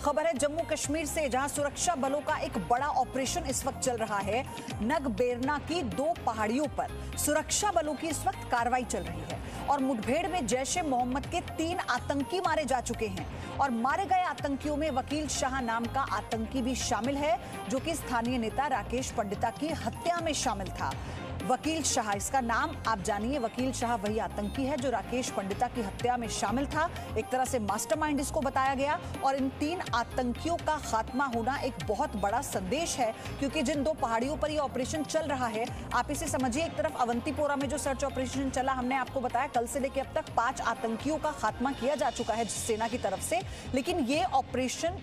खबर है जम्मू कश्मीर से, जहां सुरक्षा बलों का एक बड़ा ऑपरेशन इस वक्त चल रहा है। नगबेरना की 2 पहाड़ियों पर सुरक्षा बलों की इस वक्त कार्रवाई चल रही है और मुठभेड़ में जैश ए मोहम्मद के 3 आतंकी मारे जा चुके हैं और मारे गए आतंकियों में वकील शाह नाम का आतंकी भी शामिल है, जो कि स्थानीय नेता राकेश पंडिता की हत्या में शामिल था। वकील शाह, इसका नाम आप जानिए। वकील शाह वही आतंकी है जो राकेश पंडिता की हत्या में शामिल था। एक तरह से मास्टरमाइंड इसको बताया गया और इन 3 आतंकियों का खात्मा होना एक बहुत बड़ा संदेश है, क्योंकि जिन 2 पहाड़ियों पर यह ऑपरेशन चल रहा है, आप इसे समझिए, एक तरफ अवंतीपोरा में जो सर्च ऑपरेशन चला, हमने आपको बताया कल से लेकर अब तक 5 आतंकियों का खात्मा किया जा चुका है सेना की तरफ से, लेकिन ये ऑपरेशन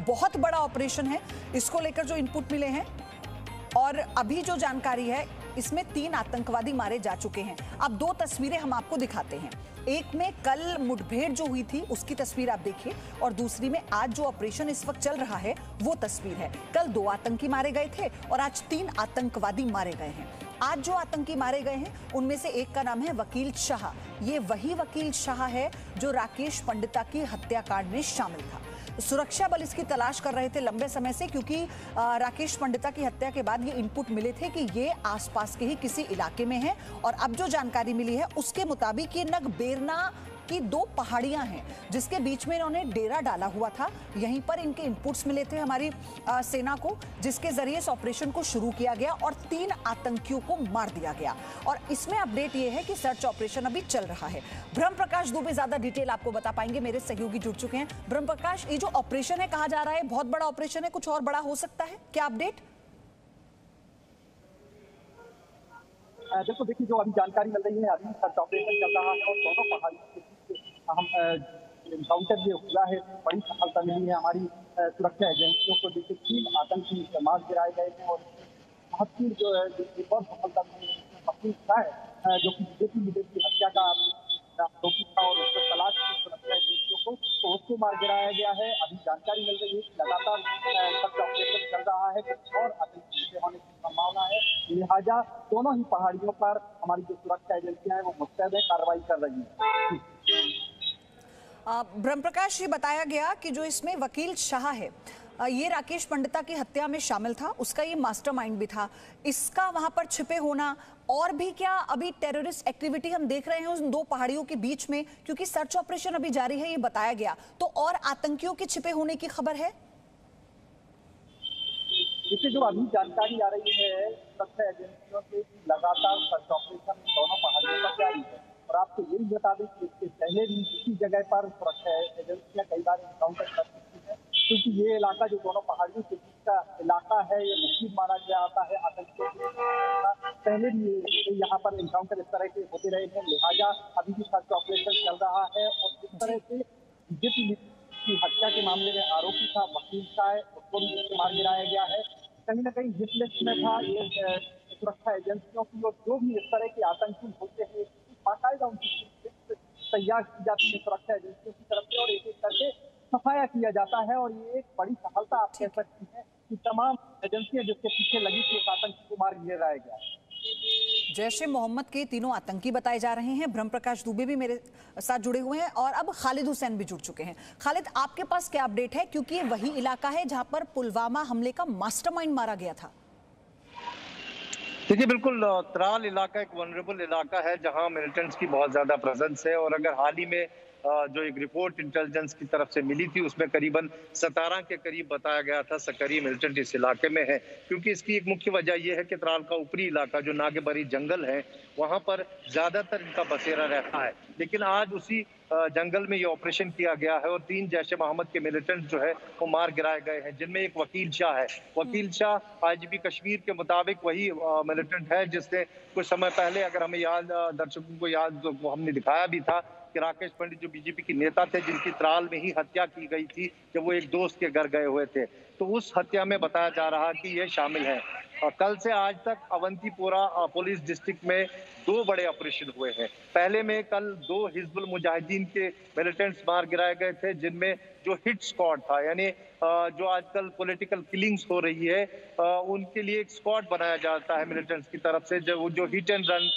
बहुत बड़ा ऑपरेशन है। इसको लेकर जो इनपुट मिले हैं और अभी जो जानकारी है, इसमें 3 आतंकवादी मारे जा चुके हैं। अब 2 तस्वीरें हम आपको दिखाते हैं। एक में कल मुठभेड़ जो हुई थी उसकी तस्वीर आप देखिए और दूसरी में आज जो ऑपरेशन इस वक्त चल रहा है वो तस्वीर है। कल 2 आतंकी मारे गए थे और आज 3 आतंकवादी मारे गए हैं। आज जो आतंकी मारे गए हैं उनमें से एक का नाम है वकील शाह। ये वही वकील शाह है जो राकेश पंडिता की हत्याकांड में शामिल था। सुरक्षा बल इसकी तलाश कर रहे थे लंबे समय से, क्योंकि राकेश पंडिता की हत्या के बाद ये इनपुट मिले थे कि ये आसपास के ही किसी इलाके में है और अब जो जानकारी मिली है उसके मुताबिक ये नगबेरना की 2 पहाड़ियां हैं जिसके बीच में इन्होंने डेरा डाला हुआ था। यहीं पर इनके इनपुट्स मिले थे हमारी सेना को, जिसके जरिए इस ऑपरेशन को शुरू किया गया और 3 आतंकियों को मार दिया गया। और इसमें अपडेट ये है कि सर्च ऑपरेशन अभी चल रहा है। ब्रह्म प्रकाश दुबे ज्यादा डिटेल आपको बता पाएंगे, मेरे सहयोगी जुड़ चुके हैं। ब्रह्म प्रकाश, ये जो ऑपरेशन है, कहा जा रहा है बहुत बड़ा ऑपरेशन है, कुछ और बड़ा हो सकता है, क्या अपडेट? देखो देखिए, जो अभी जानकारी मिल रही है, अभी सर्च ऑपरेशन चल रहा है और दोनों पहाड़ियों के हम एनकाउंटर ये हुआ है, बड़ी सफलता मिली है हमारी सुरक्षा एजेंसियों को। देखिए 3 आतंकी मार गिराए गए हैं और महत्वपूर्ण जो है एक और सफलता मिली है, वकील शाह जो कि बीजेपी लीडर की हत्या का आरोपी था और उसको तलाश की सुरक्षा एजेंसियों को, तो उसको मार गिराया गया है। अभी जानकारी मिल रही है कि लगातार सर्च ऑपरेशन चल रहा है, कुछ और आतंकी से होने की संभावना है, लिहाजा दोनों ही पहाड़ियों पर हमारी जो सुरक्षा एजेंसियां हैं वो मुस्तैद कार्रवाई कर रही है। ब्रह्म प्रकाश, ये बताया गया कि जो इसमें वकील शाह है, ये राकेश पंडिता की हत्या में शामिल था, उसका ये मास्टरमाइंड भी था। इसका वहां पर छिपे होना और भी क्या अभी टेररिस्ट एक्टिविटी हम देख रहे हैं उन 2 पहाड़ियों के बीच में, क्योंकि सर्च ऑपरेशन अभी जारी है, ये बताया गया, तो और आतंकियों के छिपे होने की खबर है? इससे जो अभी जानकारी आ रही है सुरक्षा एजेंसियों से, लगातार सर्च ऑपरेशन दोनों पहाड़ियों पर जारी है और आपको यही बता दें कि इससे पहले भी इसी जगह पर सुरक्षा एजेंसियां कई बार एनकाउंटर कर चुकी है, क्योंकि ये इलाका जो दोनों पहाड़ियों के बीच का इलाका है, ये मुख्य माना जाता है आतंकियों के। पहले भी यहाँ पर एनकाउंटर इस तरह के होते रहे हैं, लिहाजा अभी भी सर्च ऑपरेशन चल रहा है और इस तरह से बीजेपी की हत्या के मामले में आरोपी था वकील शाह, उसको भी मार गिराया गया है। कहीं ना कहीं हिट लिस्ट में था ये सुरक्षा एजेंसियों की, और जो भी इस तरह के आतंकी होते हैं बाकायदा उनकी लिस्ट तैयार की जाती है सुरक्षा एजेंसियों की तरफ से और एक-एक करके सफाया किया जाता है। और ये एक बड़ी सफलता आप कह सकती हैं कि तमाम एजेंसियां जिसके पीछे लगी थी उस आतंकी को मार गिराया गया। जैश ए मोहम्मद के 3 आतंकी बताए जा रहे हैं। ब्रह्म प्रकाश दुबे भी मेरे साथ जुड़े हुए हैं और अब खालिद हुसैन भी जुड़ चुके हैं। खालिद, आपके पास क्या अपडेट है, क्योंकि ये वही इलाका है जहां पर पुलवामा हमले का मास्टरमाइंड मारा गया था? देखिए, बिल्कुल त्राल इलाका एक वनरेबल इलाका है जहां मिलिटेंट्स की बहुत ज्यादा प्रेजेंस है और अगर हाल ही में जो एक रिपोर्ट इंटेलिजेंस की तरफ से मिली थी उसमें करीबन 17 के करीब बताया गया था सक्रिय मिलिटेंट इस इलाके में है, क्योंकि इसकी एक मुख्य वजह यह है कि त्राल का ऊपरी इलाका जो नागेबरी जंगल है वहां पर ज्यादातर इनका बसेरा रहता है। लेकिन आज उसी जंगल में ये ऑपरेशन किया गया है और 3 जैश ए मोहम्मद के मिलिटेंट जो है वो मार गिराए गए हैं, जिनमें एक वकील शाह है। वकील शाह आईजीपी कश्मीर के मुताबिक वही मिलिटेंट है जिसने कुछ समय पहले, अगर हमें याद, दर्शकों को याद, तो हमने दिखाया भी था कि राकेश पंडित जो बीजेपी के नेता थे जिनकी त्राल में ही हत्या की गई थी जब वो एक दोस्त के घर गए हुए थे, तो उस हत्या में बताया जा रहा कि ये शामिल है। कल से आज तक अवंतीपोरा पुलिस डिस्ट्रिक्ट में 2 बड़े ऑपरेशन हुए हैं। पहले में कल 2 हिजबुल मुजाहिदीन के मिलिटेंट्स मार गिराए गए थे, जिनमें जो हिट स्क्वाड था, यानी जो आजकल पॉलिटिकल किलिंग्स हो रही है उनके लिए एक स्क्वाड बनाया जाता है मिलिटेंट्स की तरफ से, जो हिट एंड रन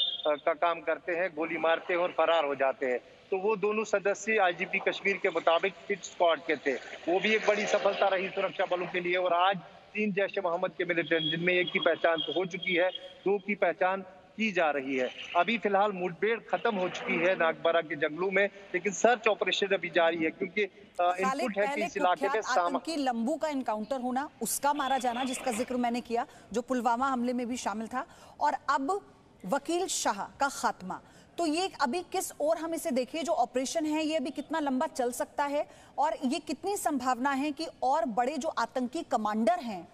का काम करते हैं, गोली मारते हैं और फरार हो जाते हैं। तो वो दोनों सदस्य आईजीपी कश्मीर के मुताबिक हिट स्क्वाड के थे। वो भी एक बड़ी सफलता रही सुरक्षा बलों के लिए। और आज 3 जैश-ए-मोहम्मद के मिलिटेंट, जिनमें एक की पहचान तो हो चुकी है, 2 की पहचान की जा रही है। अभी फिलहाल मुठभेड़ खत्म हो चुकी है नागबरा के जंगलों में, लेकिन सर्च ऑपरेशन अभी जारी है, क्योंकि इनपुट है कि इस इलाके में आतंकी लंबू का इनकाउंटर होना, उसका मारा जाना, जिसका जिक्र मैंने किया, जो पुलवामा हमले में भी शामिल था, और अब वकील शाह का खात्मा। तो ये अभी किस ओर हम इसे देखिए, जो ऑपरेशन है ये अभी कितना लंबा चल सकता है, और ये कितनी संभावना है कि और बड़े जो आतंकी कमांडर हैं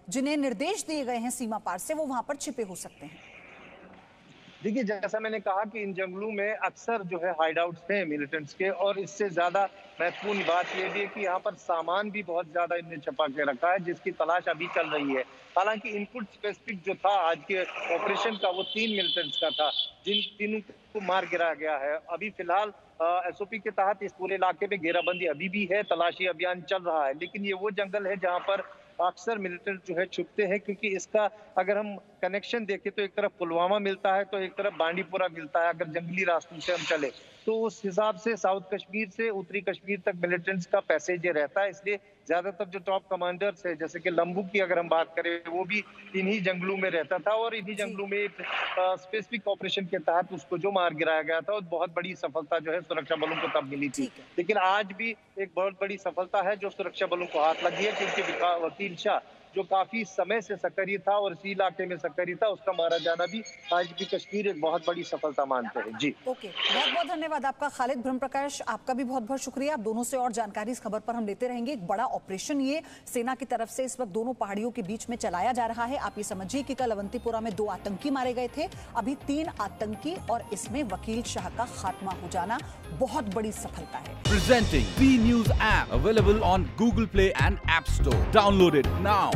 जिन्हें निर्देश दिए गए हैं सीमा पार से, वो वहां पर छिपे हो सकते हैं? देखिए, जैसा मैंने कहा कि इन जंगलों में अक्सर जो है हाइडआउट्स हैं मिलिटेंट्स के, और इससे ज्यादा महत्वपूर्ण बात यह भी है कि यहाँ पर सामान भी बहुत ज्यादा इनने छुपा के रखा है, जिसकी तलाश अभी चल रही है। हालांकि इनपुट स्पेसिफिक जो था आज के ऑपरेशन का, वो 3 मिलिटेंट्स का था, जिन तीनों को मार गिराया गया है। अभी फिलहाल एसओपी के तहत इस पूरे इलाके में घेराबंदी अभी भी है, तलाशी अभियान चल रहा है, लेकिन ये वो जंगल है जहाँ पर अक्सर मिलिटेंट जो है छुपते हैं, क्योंकि इसका अगर हम कनेक्शन देखें तो एक तरफ पुलवामा मिलता है, तो एक तरफ बांडीपुरा मिलता है। अगर जंगली रास्तों से हम चले तो उस हिसाब से साउथ कश्मीर से उत्तरी कश्मीर तक मिलिटेंट्स का पैसेज रहता है। इसलिए ज्यादातर जो टॉप कमांडर्स है, जैसे कि लंबू की अगर हम बात करें, वो भी इन्हीं जंगलों में रहता था, और इन्हीं जंगलों में एक स्पेसिफिक ऑपरेशन के तहत उसको जो मार गिराया गया था, और बहुत बड़ी सफलता जो है सुरक्षा बलों को तब मिली थी। लेकिन आज भी एक बहुत बड़ी सफलता है जो सुरक्षा बलों को हाथ लगी है, क्योंकि वकील शाह जो काफी समय से सक्रिय था और इसी इलाके में सक्रिय था, उसका मारा जाना भी आज भी कश्मीर एक बहुत बड़ी सफलता मानते हैं। जी ओके, बहुत बहुत धन्यवाद आपका खालिद ब्रह्मप्रकाश, आपका भी बहुत बहुत शुक्रिया। आप दोनों से और जानकारी इस खबर पर हम लेते रहेंगे। एक बड़ा ऑपरेशन ये सेना की तरफ से इस वक्त दोनों पहाड़ियों के बीच में चलाया जा रहा है। आप ये समझिए कि कल अवंतीपुरा में 2 आतंकी मारे गए थे, अभी 3 आतंकी, और इसमें वकील शाह का खात्मा हो जाना बहुत बड़ी सफलता है। Presenting B News app, available on Google Play and App Store. Download it now.